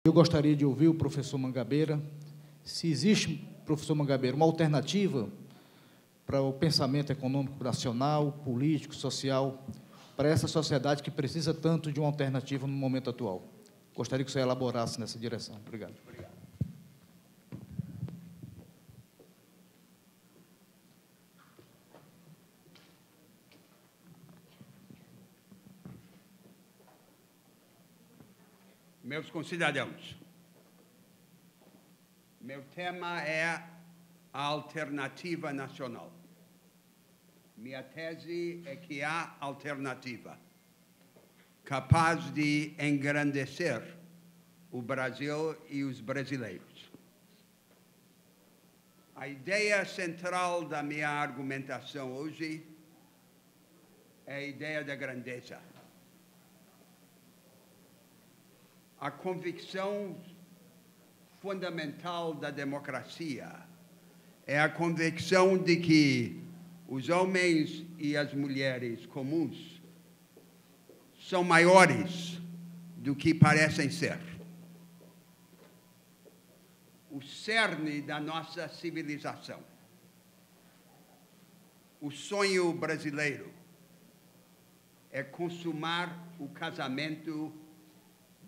Eu gostaria de ouvir o professor Mangabeira, se existe, professor Mangabeira, uma alternativa para o pensamento econômico nacional, político, social, para essa sociedade que precisa tanto de uma alternativa no momento atual. Gostaria que você elaborasse nessa direção. Obrigado. Meus concidadãos, meu tema é a alternativa nacional. Minha tese é que há alternativa capaz de engrandecer o Brasil e os brasileiros. A ideia central da minha argumentação hoje é a ideia da grandeza. A convicção fundamental da democracia é a convicção de que os homens e as mulheres comuns são maiores do que parecem ser. O cerne da nossa civilização, o sonho brasileiro, é consumar o casamento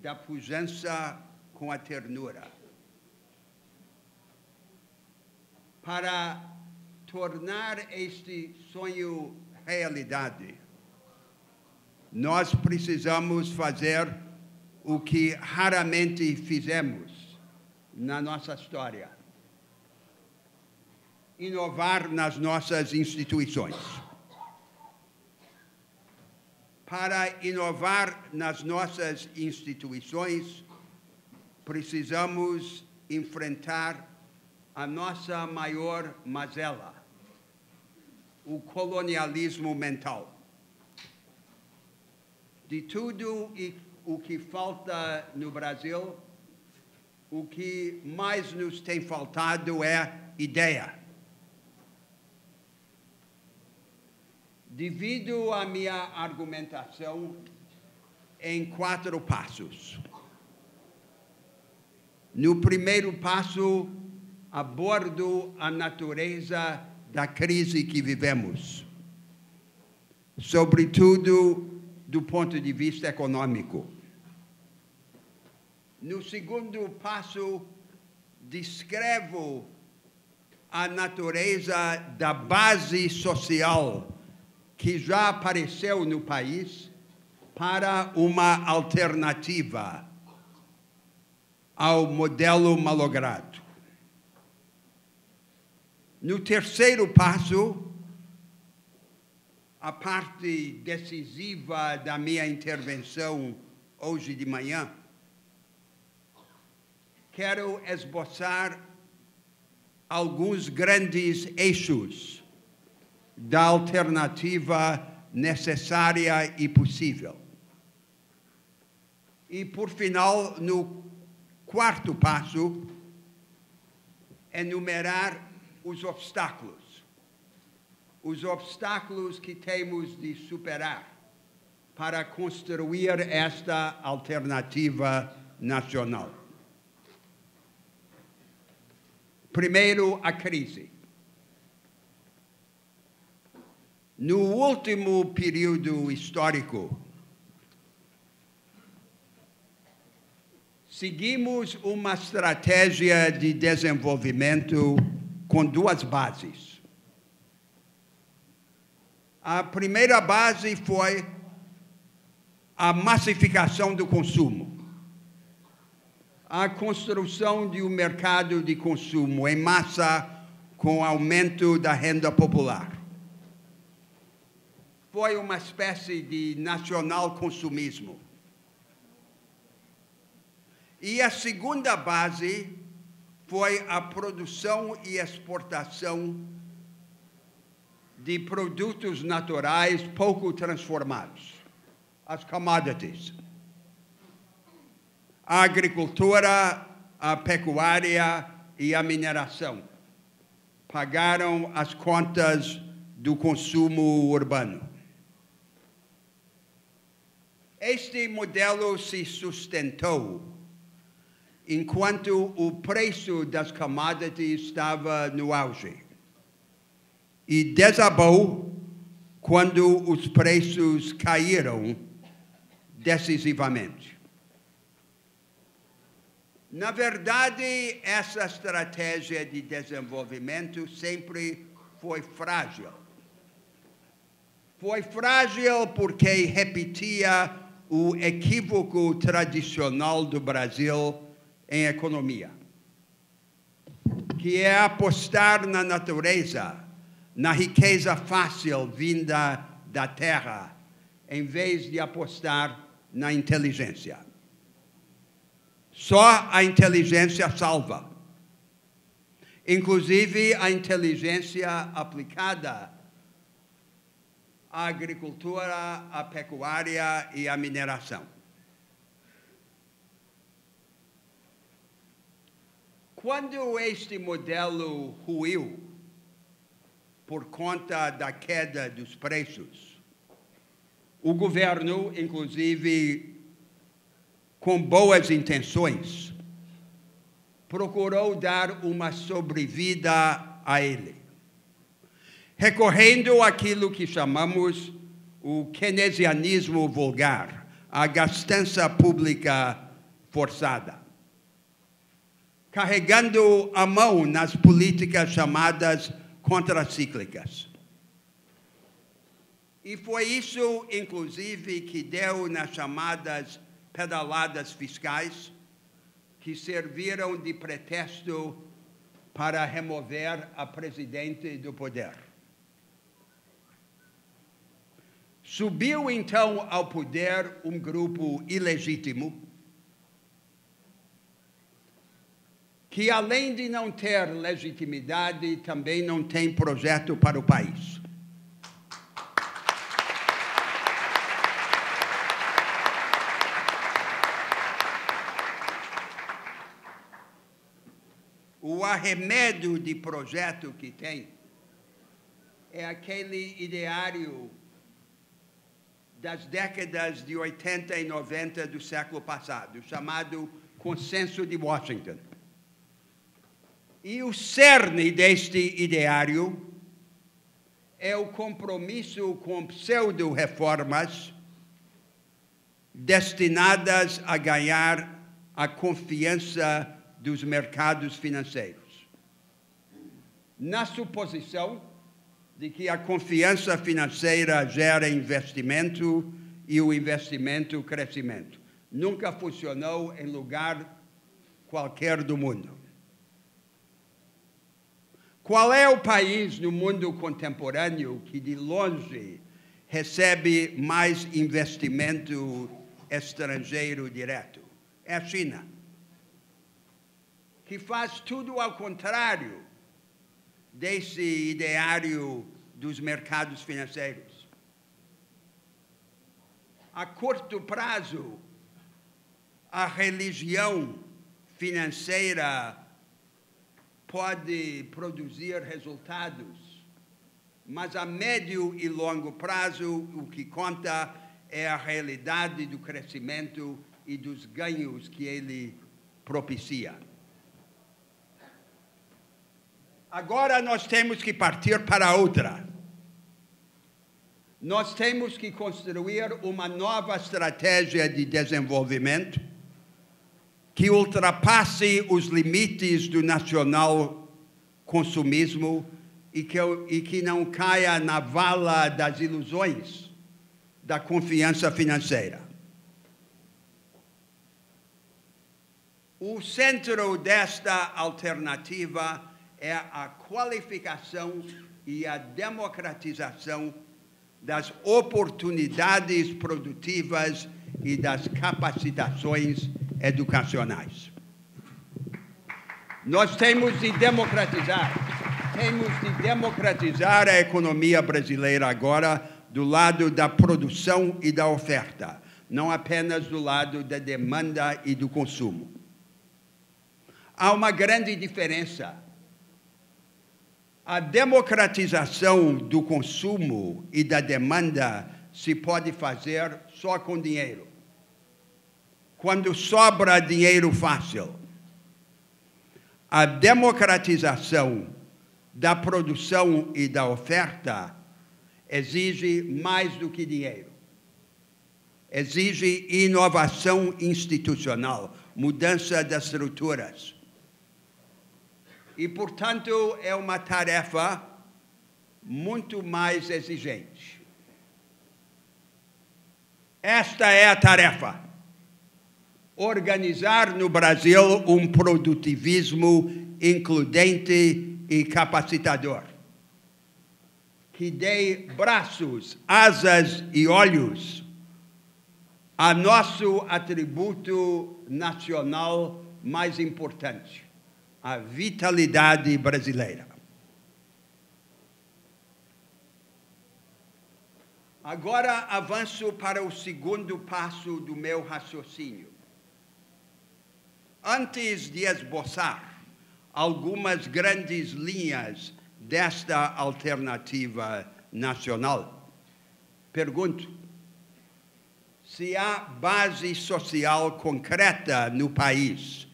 da pujança com a ternura. Para tornar este sonho realidade, nós precisamos fazer o que raramente fizemos na nossa história: inovar nas nossas instituições. Para inovar nas nossas instituições, precisamos enfrentar a nossa maior mazela, o colonialismo mental. De tudo o que falta no Brasil, o que mais nos tem faltado é ideia. Divido a minha argumentação em 4 passos. No primeiro passo, abordo a natureza da crise que vivemos, sobretudo do ponto de vista econômico. No segundo passo, descrevo a natureza da base social que já apareceu no país para uma alternativa ao modelo malogrado. No terceiro passo, a parte decisiva da minha intervenção hoje de manhã, quero esboçar alguns grandes eixos da alternativa necessária e possível. E, por final, no quarto passo, enumerar os obstáculos que temos de superar para construir esta alternativa nacional. Primeiro, a crise. No último período histórico, seguimos uma estratégia de desenvolvimento com 2 bases. A primeira base foi a massificação do consumo, a construção de um mercado de consumo em massa com aumento da renda popular. Foi uma espécie de nacional consumismo. E a segunda base foi a produção e exportação de produtos naturais pouco transformados, as commodities. A agricultura, a pecuária e a mineração pagaram as contas do consumo urbano. Este modelo se sustentou enquanto o preço das commodities estava no auge e desabou quando os preços caíram decisivamente. Na verdade, essa estratégia de desenvolvimento sempre foi frágil. Foi frágil porque repetia o equívoco tradicional do Brasil em economia, que é apostar na natureza, na riqueza fácil vinda da terra, em vez de apostar na inteligência. Só a inteligência salva. Inclusive a inteligência aplicada à agricultura, à pecuária e à mineração. Quando este modelo ruiu por conta da queda dos preços, o governo, inclusive com boas intenções, procurou dar uma sobrevida a ele, recorrendo àquilo que chamamos o keynesianismo vulgar, a gastança pública forçada, carregando a mão nas políticas chamadas contracíclicas. E foi isso, inclusive, que deu nas chamadas pedaladas fiscais, que serviram de pretexto para remover a presidente do poder. Subiu, então, ao poder um grupo ilegítimo, que, além de não ter legitimidade, também não tem projeto para o país. O arremedo de projeto que tem é aquele ideário das décadas de 80 e 90 do século passado, chamado Consenso de Washington. E o cerne deste ideário é o compromisso com pseudo-reformas destinadas a ganhar a confiança dos mercados financeiros, na suposição de que a confiança financeira gera investimento e o investimento crescimento. Nunca funcionou em lugar qualquer do mundo. Qual é o país no mundo contemporâneo que, de longe, recebe mais investimento estrangeiro direto? É a China, que faz tudo ao contrário desse ideário dos mercados financeiros. A curto prazo, a religião financeira pode produzir resultados, mas a médio e longo prazo o que conta é a realidade do crescimento e dos ganhos que ele propicia. Agora nós temos que partir para outra. Nós temos que construir uma nova estratégia de desenvolvimento que ultrapasse os limites do nacional consumismo e que não caia na vala das ilusões da confiança financeira. O centro desta alternativa é a qualificação e a democratização das oportunidades produtivas e das capacitações educacionais. Nós temos de democratizar a economia brasileira agora do lado da produção e da oferta, não apenas do lado da demanda e do consumo. Há uma grande diferença. A democratização do consumo e da demanda se pode fazer só com dinheiro. Quando sobra dinheiro fácil, A democratização da produção e da oferta exige mais do que dinheiro. Exige inovação institucional, mudança das estruturas. E, portanto, é uma tarefa muito mais exigente. Esta é a tarefa: organizar no Brasil um produtivismo includente e capacitador, que dê braços, asas e olhos a nosso atributo nacional mais importante, a vitalidade brasileira. Agora avanço para o segundo passo do meu raciocínio. Antes de esboçar algumas grandes linhas desta alternativa nacional, pergunto se há base social concreta no país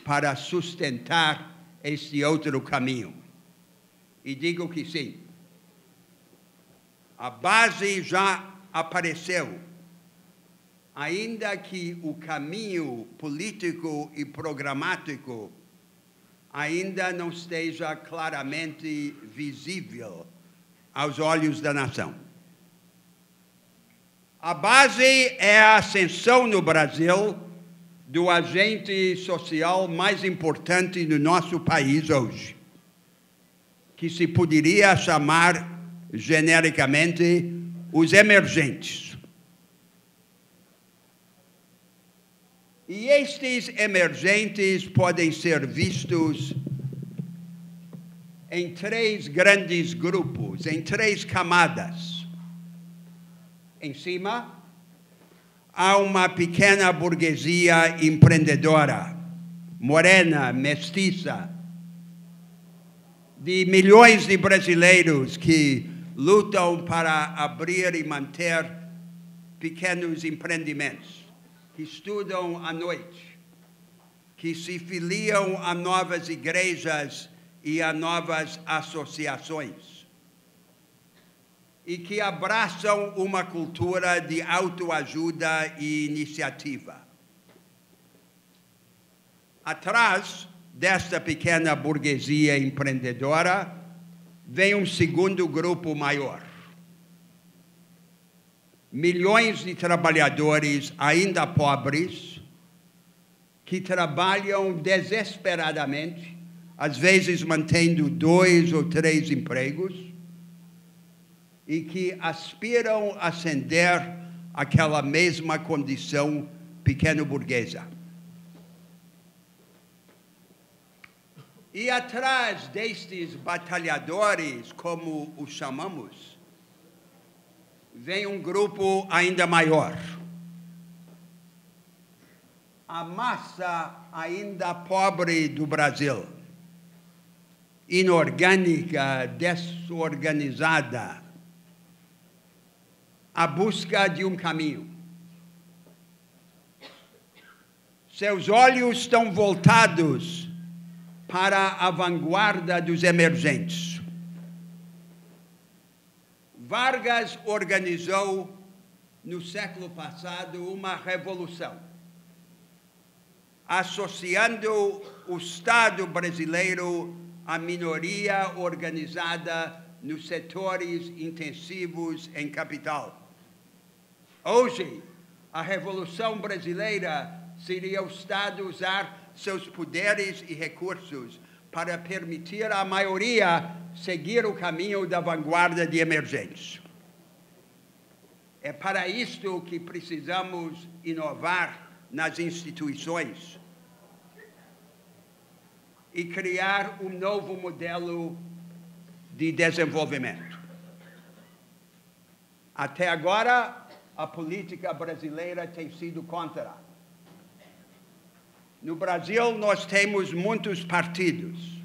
para sustentar este outro caminho. E digo que sim. A base já apareceu, ainda que o caminho político e programático ainda não esteja claramente visível aos olhos da nação. A base é a ascensão no Brasil do agente social mais importante do nosso país hoje, que se poderia chamar genericamente os emergentes. E estes emergentes podem ser vistos em três grandes grupos, em três camadas. Em cima, há uma pequena burguesia empreendedora, morena, mestiça, de milhões de brasileiros que lutam para abrir e manter pequenos empreendimentos, que estudam à noite, que se filiam a novas igrejas e a novas associações, e que abraçam uma cultura de autoajuda e iniciativa. Atrás desta pequena burguesia empreendedora vem um segundo grupo maior. Milhões de trabalhadores ainda pobres que trabalham desesperadamente, às vezes mantendo 2 ou 3 empregos, e que aspiram a ascender àquela mesma condição pequeno-burguesa. E atrás destes batalhadores, como os chamamos, vem um grupo ainda maior. A massa ainda pobre do Brasil, inorgânica, desorganizada, à busca de um caminho. Seus olhos estão voltados para a vanguarda dos emergentes. Vargas organizou, no século passado, uma revolução, associando o Estado brasileiro à minoria organizada nos setores intensivos em capital. Hoje, a Revolução Brasileira seria o Estado usar seus poderes e recursos para permitir à maioria seguir o caminho da vanguarda de emergentes. É para isto que precisamos inovar nas instituições e criar um novo modelo de desenvolvimento. Até agora, a política brasileira tem sido contra. No Brasil, nós temos muitos partidos,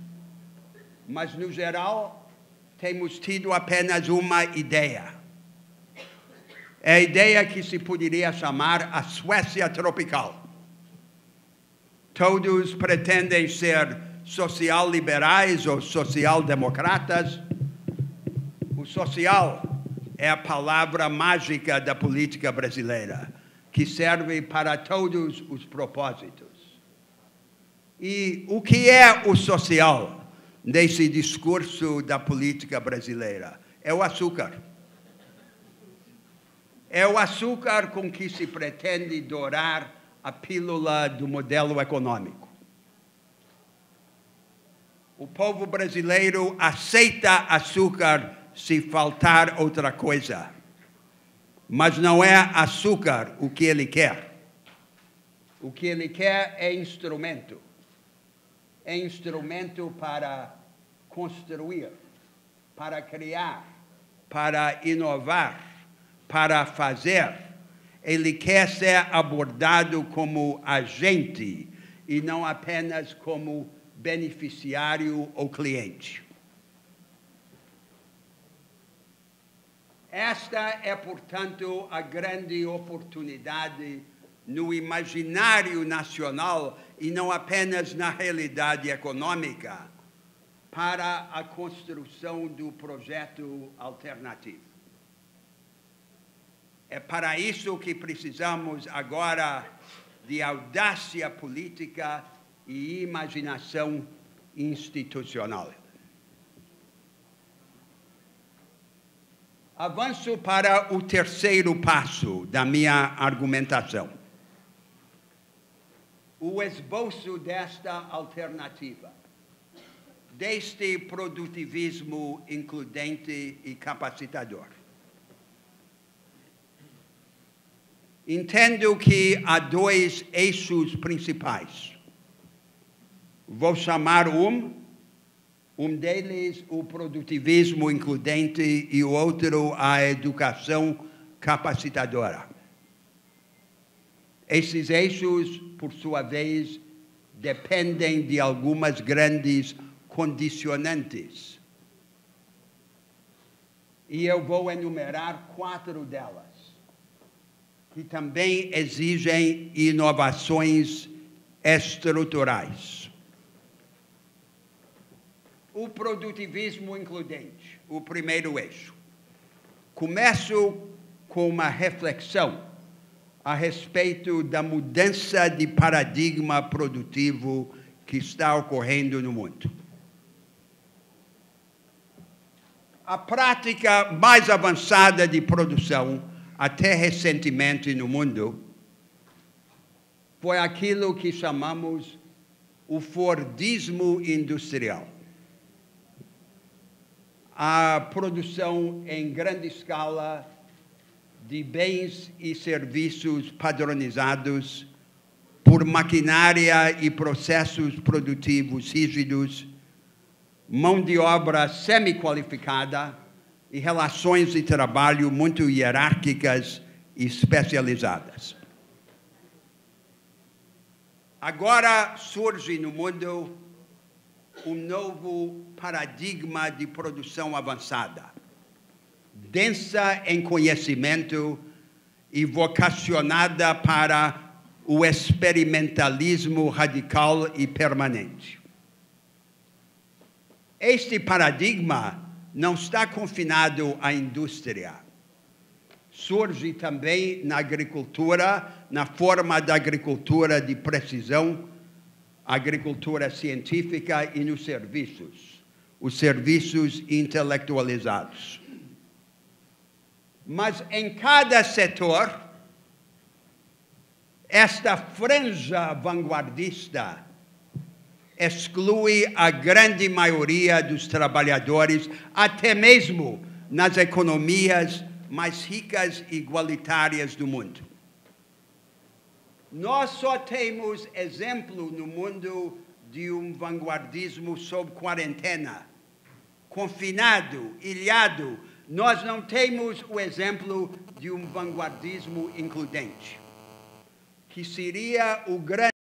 mas, no geral, temos tido apenas uma ideia. É a ideia que se poderia chamar a Suécia tropical. Todos pretendem ser social-liberais ou social-democratas. O social é a palavra mágica da política brasileira, que serve para todos os propósitos. E o que é o social nesse discurso da política brasileira? É o açúcar. É o açúcar com que se pretende dourar a pílula do modelo econômico. O povo brasileiro aceita açúcar se faltar outra coisa. Mas não é açúcar o que ele quer. O que ele quer é instrumento. É instrumento para construir, para criar, para inovar, para fazer. Ele quer ser abordado como agente e não apenas como beneficiário ou cliente. Esta é, portanto, a grande oportunidade no imaginário nacional e não apenas na realidade econômica para a construção do projeto alternativo. É para isso que precisamos agora de audácia política e imaginação institucional. Avanço para o terceiro passo da minha argumentação. O esboço desta alternativa, deste produtivismo includente e capacitador. Entendo que há dois eixos principais. Vou chamar um deles o produtivismo includente e o outro a educação capacitadora. Esses eixos, por sua vez, dependem de algumas grandes condicionantes. E eu vou enumerar 4 delas, que também exigem inovações estruturais. O produtivismo includente, o primeiro eixo. Começo com uma reflexão a respeito da mudança de paradigma produtivo que está ocorrendo no mundo. A prática mais avançada de produção, até recentemente no mundo, foi aquilo que chamamos o Fordismo industrial. A produção em grande escala de bens e serviços padronizados por maquinária e processos produtivos rígidos, mão de obra semi-qualificada e relações de trabalho muito hierárquicas e especializadas. Agora surge no mundo um novo paradigma de produção avançada, densa em conhecimento e vocacionada para o experimentalismo radical e permanente. Este paradigma não está confinado à indústria. Surge também na agricultura, na forma da agricultura de precisão, agricultura científica e nos serviços, os serviços intelectualizados. Mas em cada setor, esta franja vanguardista exclui a grande maioria dos trabalhadores, até mesmo nas economias mais ricas e igualitárias do mundo. Nós só temos exemplo no mundo de um vanguardismo sob quarentena, confinado, ilhado. Nós não temos o exemplo de um vanguardismo includente, que seria o grande